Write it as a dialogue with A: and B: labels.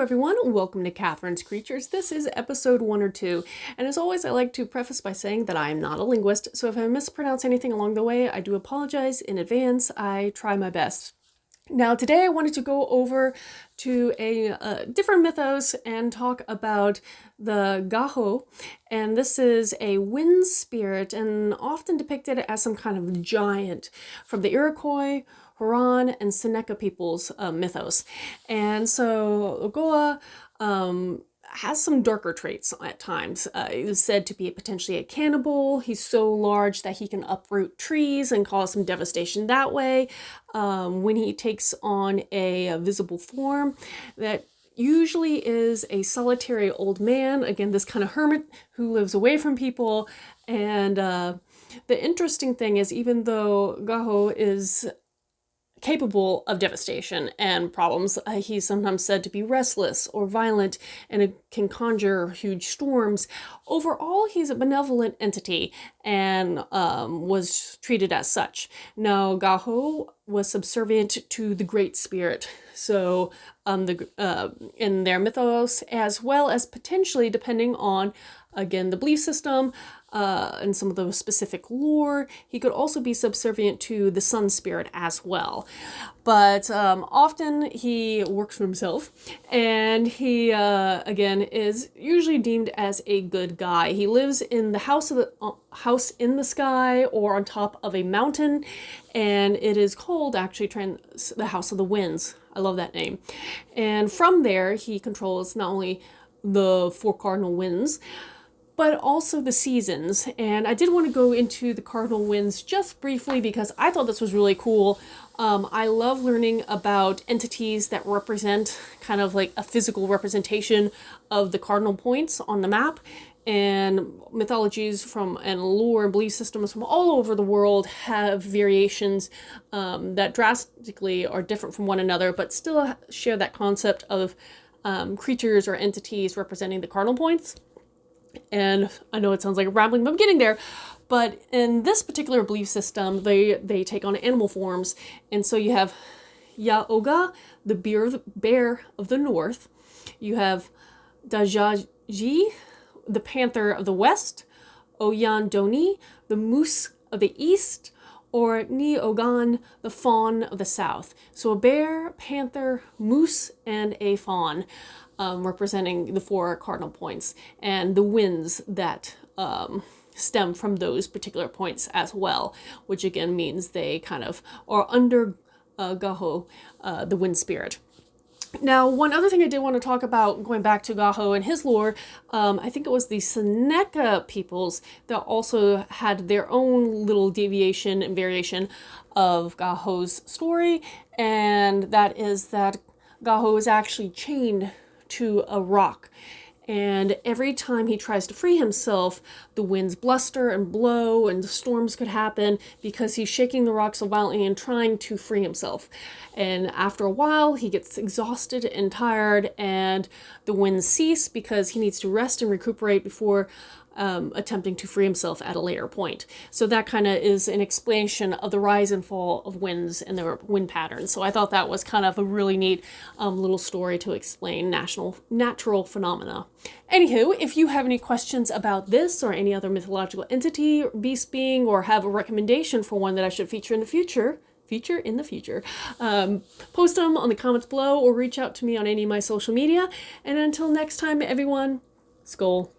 A: everyone, welcome to Katharine's Creatures. This is episode 1 or 2, and as always I like to preface by saying that I am not a linguist, so if I mispronounce anything along the way, I do apologize in advance. I try my best. Now today I wanted to go over to a different mythos and talk about the Gaoh, and this is a wind spirit and often depicted as some kind of giant from the Iroquois, Huron and Seneca people's mythos. And so Goah has some darker traits at times. He is said to be potentially a cannibal. He's so large that he can uproot trees and cause some devastation that way. When he takes on a visible form, that usually is a solitary old man, again this kind of hermit who lives away from people. And the interesting thing is, even though Gaoh is capable of devastation and problems, he's sometimes said to be restless or violent and it can conjure huge storms. Overall, he's a benevolent entity and was treated as such. Now, Gaoh was subservient to the Great Spirit, so in their mythos, as well as potentially, depending on, again, the belief system, and some of the specific lore, he could also be subservient to the sun spirit as well. But often he works for himself, and he again is usually deemed as a good guy. He lives in the house in the sky or on top of a mountain, and it is called actually the House of the Winds. I love that name. And from there he controls not only the 4 cardinal winds, but also the seasons. And I did want to go into the cardinal winds just briefly because I thought this was really cool. I love learning about entities that represent kind of like a physical representation of the cardinal points on the map. And mythologies and lore and belief systems from all over the world have variations that drastically are different from one another, but still share that concept of creatures or entities representing the cardinal points. And I know it sounds like a rambling, but I'm getting there. But in this particular belief system, they take on animal forms. And so you have Yaoga, the bear of the north. You have Dajaji, the panther of the west. Oyandoni, the moose of the east. Or Ni-Ogan, the fawn of the south. So a bear, panther, moose, and a fawn. Representing the 4 cardinal points and the winds that stem from those particular points as well, which again means they kind of are under Gaoh, the wind spirit. Now, one other thing I did want to talk about, going back to Gaoh and his lore, I think it was the Seneca peoples that also had their own little deviation and variation of Gaoh's story, and that is that Gaoh is actually chained to a rock, and every time he tries to free himself, the winds bluster and blow and the storms could happen because he's shaking the rock so violently and trying to free himself. And after a while he gets exhausted and tired, and the winds cease because he needs to rest and recuperate before attempting to free himself at a later point. So that kind of is an explanation of the rise and fall of winds and their wind patterns. So I thought that was kind of a really neat little story to explain natural phenomena. Anywho, if you have any questions about this or any other mythological entity, beast being, or have a recommendation for one that I should feature in the future, post them on the comments below or reach out to me on any of my social media. And until next time, everyone, Skål.